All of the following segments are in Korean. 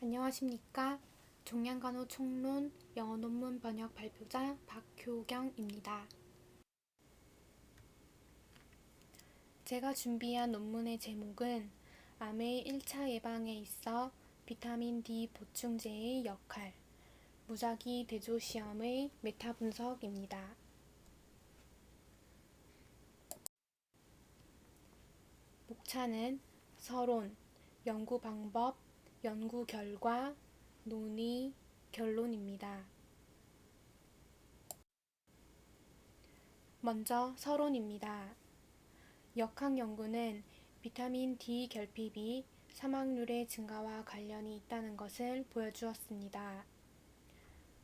안녕하십니까? 종양간호총론 영어 논문 번역 발표자 박효경입니다. 제가 준비한 논문의 제목은 암의 1차 예방에 있어 비타민 D 보충제의 역할, 무작위 대조 시험의 메타 분석입니다. 목차는 서론, 연구 방법, 연구 결과, 논의, 결론입니다. 먼저 서론입니다. 역학 연구는 비타민 D 결핍이 사망률의 증가와 관련이 있다는 것을 보여주었습니다.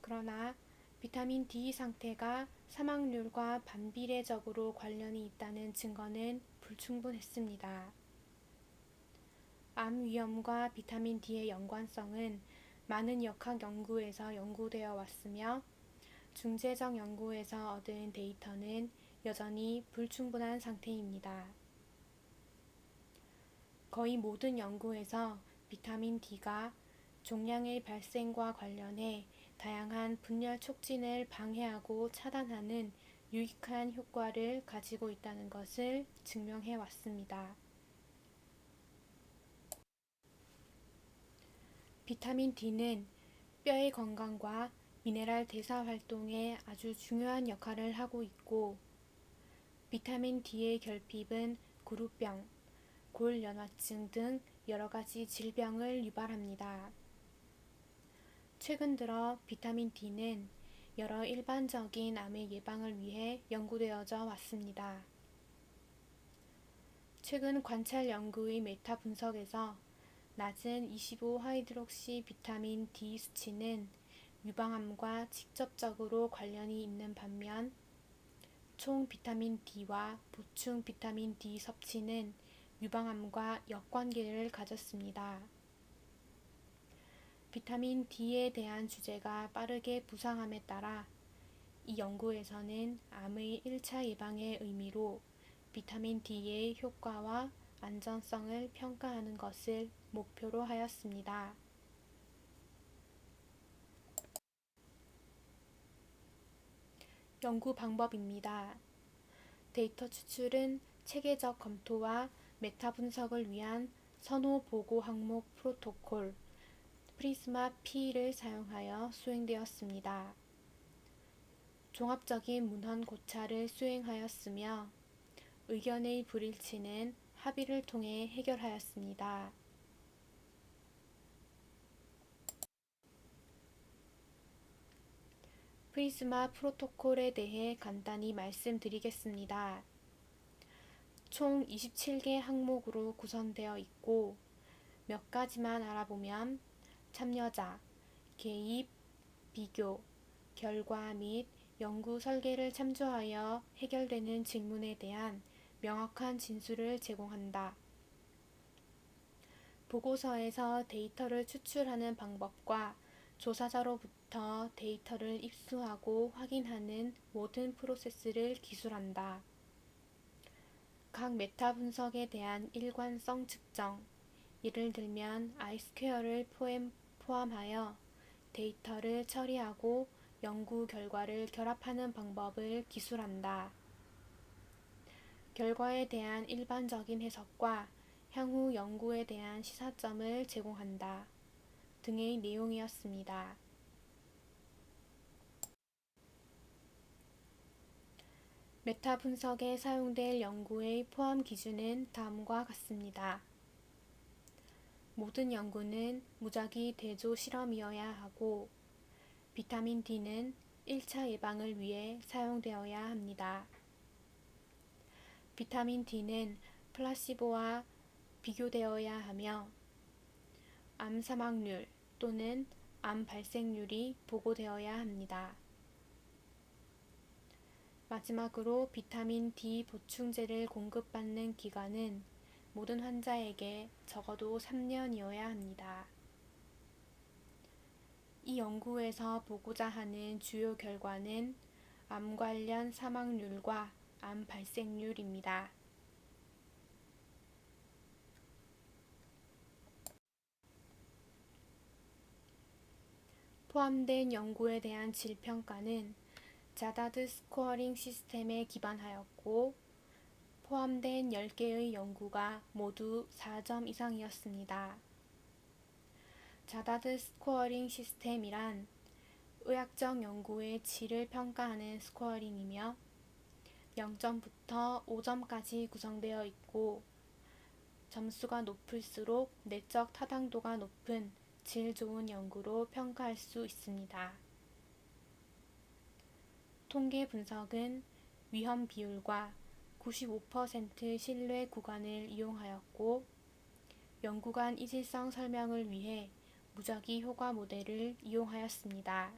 그러나 비타민 D 상태가 사망률과 반비례적으로 관련이 있다는 증거는 불충분했습니다. 암 위험과 비타민 D의 연관성은 많은 역학 연구에서 연구되어 왔으며 중재적 연구에서 얻은 데이터는 여전히 불충분한 상태입니다. 거의 모든 연구에서 비타민 D가 종양의 발생과 관련해 다양한 분열 촉진을 방해하고 차단하는 유익한 효과를 가지고 있다는 것을 증명해 왔습니다. 비타민 D는 뼈의 건강과 미네랄 대사 활동에 아주 중요한 역할을 하고 있고, 비타민 D의 결핍은 구루병, 골연화증 등 여러 가지 질병을 유발합니다. 최근 들어 비타민 D는 여러 일반적인 암의 예방을 위해 연구되어져 왔습니다. 최근 관찰 연구의 메타 분석에서 낮은 25하이드록시 비타민 D 수치는 유방암과 직접적으로 관련이 있는 반면 총 비타민 D와 보충 비타민 D 섭취는 유방암과 역관계를 가졌습니다. 비타민 D에 대한 주제가 빠르게 부상함에 따라 이 연구에서는 암의 1차 예방의 의미로 비타민 D의 효과와 안전성을 평가하는 것을 목표로 하였습니다. 연구 방법입니다. 데이터 추출은 체계적 검토와 메타 분석을 위한 선호 보고 항목 프로토콜 프리스마-P를 사용하여 수행되었습니다. 종합적인 문헌 고찰을 수행하였으며 의견의 불일치는 합의를 통해 해결하였습니다. 프리스마 프로토콜에 대해 간단히 말씀드리겠습니다. 총 27개 항목으로 구성되어 있고 몇 가지만 알아보면 참여자, 개입, 비교, 결과 및 연구 설계를 참조하여 해결되는 질문에 대한 명확한 진술을 제공한다. 보고서에서 데이터를 추출하는 방법과 조사자로부터 데이터를 입수하고 확인하는 모든 프로세스를 기술한다. 각 메타 분석에 대한 일관성 측정, 예를 들면 I-스퀘어를 포함하여 데이터를 처리하고 연구 결과를 결합하는 방법을 기술한다. 결과에 대한 일반적인 해석과 향후 연구에 대한 시사점을 제공한다. 등의 내용이었습니다. 메타 분석에 사용될 연구의 포함 기준은 다음과 같습니다. 모든 연구는 무작위 대조 실험이어야 하고 비타민 D는 1차 예방을 위해 사용되어야 합니다. 비타민 D는 플라시보와 비교되어야 하며 암 사망률 또는 암 발생률이 보고되어야 합니다. 마지막으로 비타민 D 보충제를 공급받는 기간은 모든 환자에게 적어도 3년이어야 합니다. 이 연구에서 보고자 하는 주요 결과는 암 관련 사망률과 암 발생률입니다. 포함된 연구에 대한 질평가는 자다드 스코어링 시스템에 기반하였고 포함된 10개의 연구가 모두 4점 이상이었습니다. 자다드 스코어링 시스템이란 의학적 연구의 질을 평가하는 스코어링이며 0점부터 5점까지 구성되어 있고 점수가 높을수록 내적 타당도가 높은 질 좋은 연구로 평가할 수 있습니다. 통계 분석은 위험 비율과 95% 신뢰 구간을 이용하였고 연구관 이질성 설명을 위해 무작위 효과 모델을 이용하였습니다.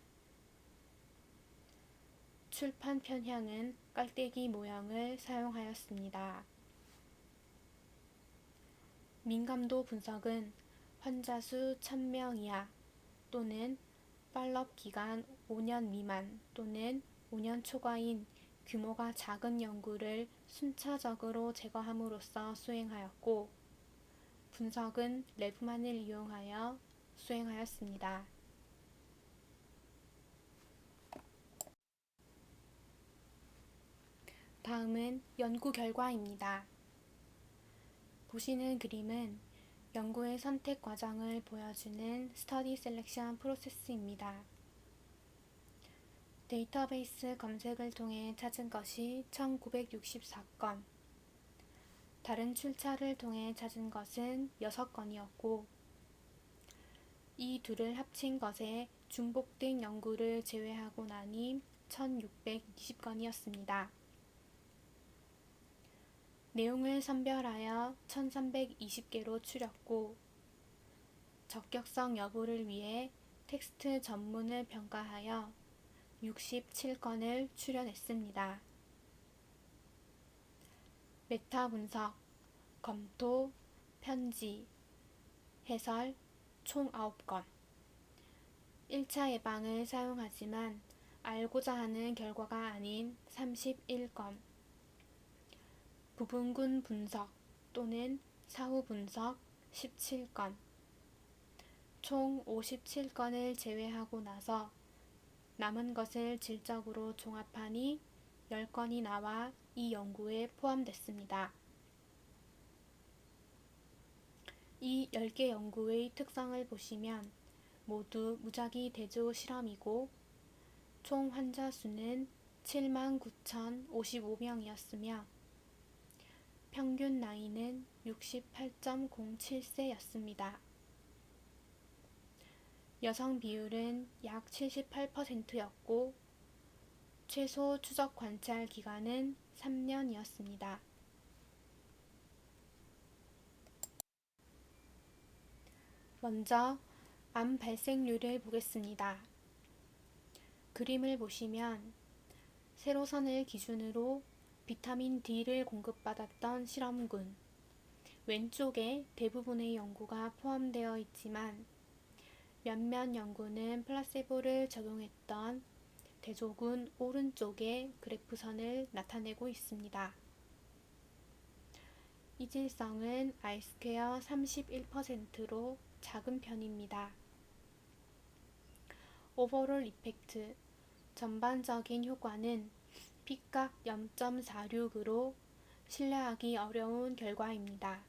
출판 편향은 깔때기 모형을 사용하였습니다. 민감도 분석은 환자 수 1000명 이하 또는 팔로업 기간 5년 미만 또는 5년 초과인 규모가 작은 연구를 순차적으로 제거함으로써 수행하였고 분석은 랩만을 이용하여 수행하였습니다. 다음은 연구 결과입니다. 보시는 그림은 연구의 선택 과정을 보여주는 스터디 셀렉션 프로세스입니다. 데이터베이스 검색을 통해 찾은 것이 1964건, 다른 출처를 통해 찾은 것은 6건이었고 이 둘을 합친 것에 중복된 연구를 제외하고 나니 1620건이었습니다. 내용을 선별하여 1320개로 추렸고 적격성 여부를 위해 텍스트 전문을 평가하여 67건을 추려냈습니다. 메타 분석, 검토, 편지, 해설 총 9건 1차 예방을 사용하지만 알고자 하는 결과가 아닌 31건 부분군 분석 또는 사후 분석 17건 총 57건을 제외하고 나서 남은 것을 질적으로 종합하니 10건이 나와 이 연구에 포함됐습니다. 이 10개 연구의 특성을 보시면 모두 무작위 대조 실험이고 총 환자 수는 79,055명이었으며 평균 나이는 68.07세였습니다. 여성 비율은 약 78%였고 최소 추적 관찰 기간은 3년이었습니다. 먼저 암 발생률을 보겠습니다. 그림을 보시면 세로선을 기준으로 비타민 D를 공급받았던 실험군, 왼쪽에 대부분의 연구가 포함되어 있지만 몇몇 연구는 플라세보를 적용했던 대조군 오른쪽에 그래프선을 나타내고 있습니다. 이질성은 R 스퀘어 31%로 작은 편입니다. 오버롤 이펙트, 전반적인 효과는 P값 0.46으로 신뢰하기 어려운 결과입니다.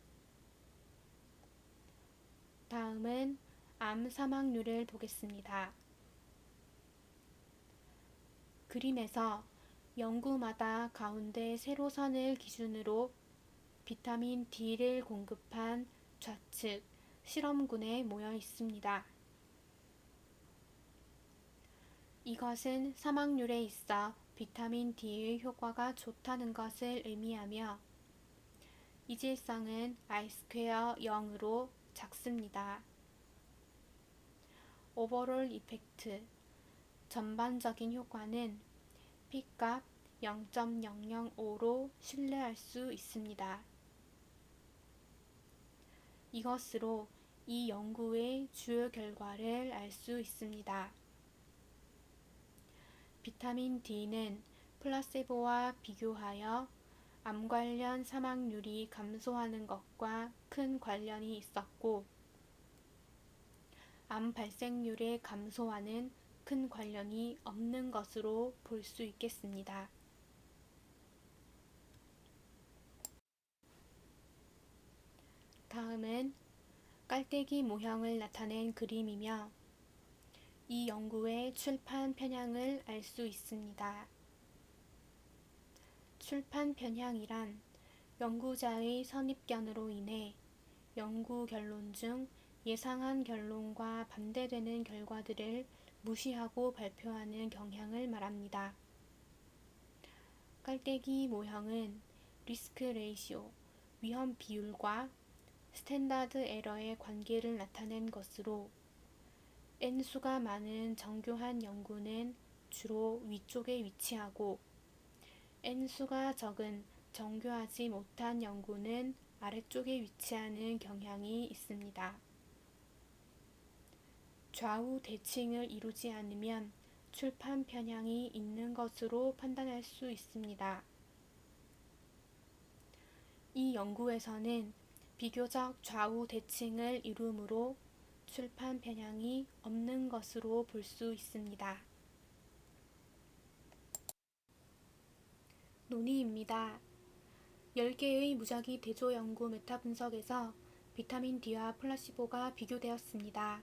다음은 암 사망률을 보겠습니다. 그림에서 연구마다 가운데 세로선을 기준으로 비타민 D를 공급한 좌측 실험군에 모여 있습니다. 이것은 사망률에 있어 비타민 D의 효과가 좋다는 것을 의미하며 이질성은 R 스퀘어 0으로 작습니다. 오버롤 이펙트, 전반적인 효과는 P값 0.005로 신뢰할 수 있습니다. 이것으로 이 연구의 주요 결과를 알 수 있습니다. 비타민 D는 플라세보와 비교하여 암 관련 사망률이 감소하는 것과 큰 관련이 있었고 암 발생률의 감소와는 큰 관련이 없는 것으로 볼 수 있겠습니다. 다음은 깔때기 모형을 나타낸 그림이며 이 연구의 출판 편향을 알 수 있습니다. 출판 편향이란 연구자의 선입견으로 인해 연구 결론 중 예상한 결론과 반대되는 결과들을 무시하고 발표하는 경향을 말합니다. 깔때기 모형은 리스크 레이시오, 위험 비율과 스탠다드 에러의 관계를 나타낸 것으로 N수가 많은 정교한 연구는 주로 위쪽에 위치하고 N수가 적은 정교하지 못한 연구는 아래쪽에 위치하는 경향이 있습니다. 좌우 대칭을 이루지 않으면 출판 편향이 있는 것으로 판단할 수 있습니다. 이 연구에서는 비교적 좌우 대칭을 이루므로 출판 편향이 없는 것으로 볼 수 있습니다. 논의입니다. 10개의 무작위 대조 연구 메타 분석에서 비타민 D와 플라시보가 비교되었습니다.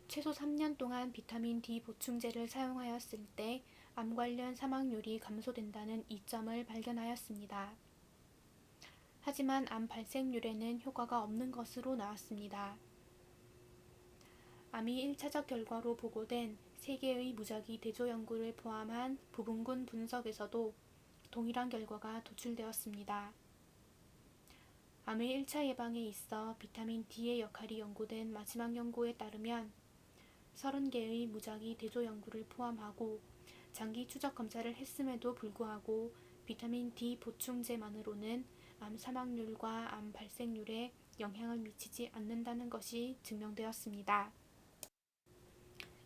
최소 3년 동안 비타민 D 보충제를 사용하였을 때 암 관련 사망률이 감소된다는 이점을 발견하였습니다. 하지만 암 발생률에는 효과가 없는 것으로 나왔습니다. 암이 1차적 결과로 보고된 3개의 무작위 대조 연구를 포함한 부분군 분석에서도 동일한 결과가 도출되었습니다. 암의 1차 예방에 있어 비타민 D의 역할이 연구된 마지막 연구에 따르면 30개의 무작위 대조 연구를 포함하고 장기 추적 검사를 했음에도 불구하고 비타민 D 보충제만으로는 암 사망률과 암 발생률에 영향을 미치지 않는다는 것이 증명되었습니다.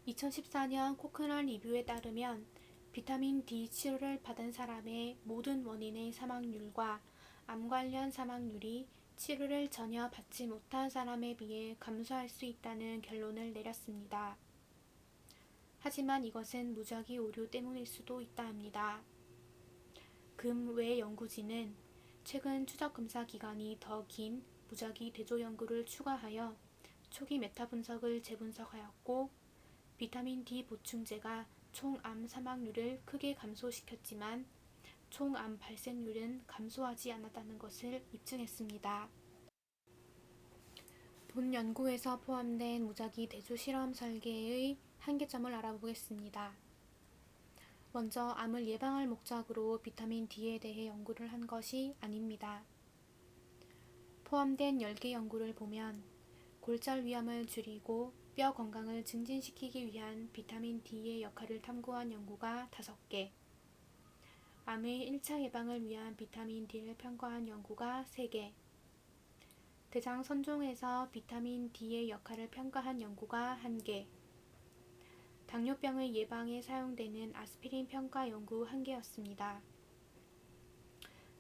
2014년 코크런 리뷰에 따르면 비타민 D 치료를 받은 사람의 모든 원인의 사망률과 암 관련 사망률이 치료를 전혀 받지 못한 사람에 비해 감소할 수 있다는 결론을 내렸습니다. 하지만 이것은 무작위 오류 때문일 수도 있다 합니다. 금 외 연구진은 최근 추적 검사 기간이 더 긴 무작위 대조 연구를 추가하여 초기 메타 분석을 재분석하였고 비타민 D 보충제가 총 암 사망률을 크게 감소시켰지만 총 암 발생률은 감소하지 않았다는 것을 입증했습니다. 본 연구에서 포함된 무작위 대조 실험 설계의 한계점을 알아보겠습니다. 먼저 암을 예방할 목적으로 비타민 D에 대해 연구를 한 것이 아닙니다. 포함된 10개 연구를 보면 골절 위험을 줄이고 뼈 건강을 증진시키기 위한 비타민 D의 역할을 탐구한 연구가 5개, 암의 1차 예방을 위한 비타민 D를 평가한 연구가 3개, 대장 선종에서 비타민 D의 역할을 평가한 연구가 1개, 당뇨병의 예방에 사용되는 아스피린 평가 연구 1개였습니다.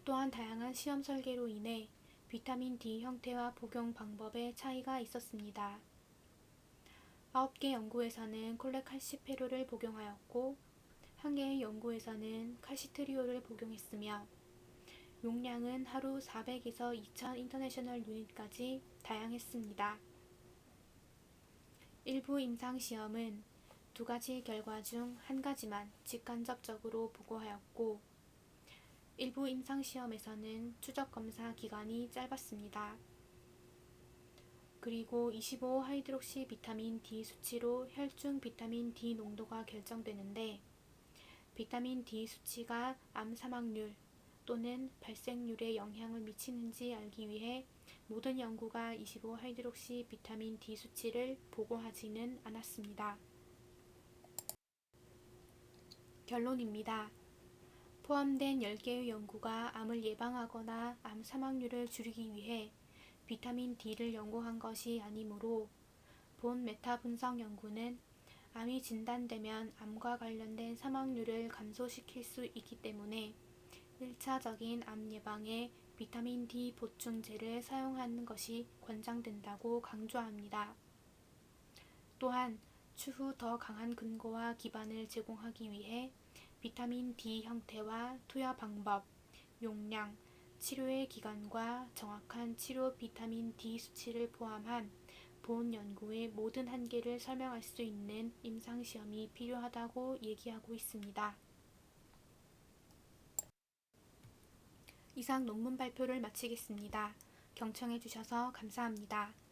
또한 다양한 시험 설계로 인해 비타민 D 형태와 복용 방법에 차이가 있었습니다. 9개 연구에서는 콜레칼시페롤을 복용하였고 1개의 연구에서는 칼시트리올을 복용했으며 용량은 하루 400에서 2000 인터내셔널 유닛까지 다양했습니다. 일부 임상시험은 2가지 결과 중 1가지만 직간접적으로 보고하였고 일부 임상시험에서는 추적검사 기간이 짧았습니다. 그리고 25하이드록시 비타민 D 수치로 혈중 비타민 D 농도가 결정되는데 비타민 D 수치가 암 사망률 또는 발생률에 영향을 미치는지 알기 위해 모든 연구가 25하이드록시 비타민 D 수치를 보고하지는 않았습니다. 결론입니다. 포함된 10개의 연구가 암을 예방하거나 암 사망률을 줄이기 위해 비타민 D를 연구한 것이 아니므로 본 메타 분석 연구는 암이 진단되면 암과 관련된 사망률을 감소시킬 수 있기 때문에 1차적인 암 예방에 비타민 D 보충제를 사용하는 것이 권장된다고 강조합니다. 또한 추후 더 강한 근거와 기반을 제공하기 위해 비타민 D 형태와 투여 방법, 용량, 치료의 기간과 정확한 치료 비타민 D 수치를 포함한 본 연구의 모든 한계를 설명할 수 있는 임상시험이 필요하다고 얘기하고 있습니다. 이상 논문 발표를 마치겠습니다. 경청해 주셔서 감사합니다.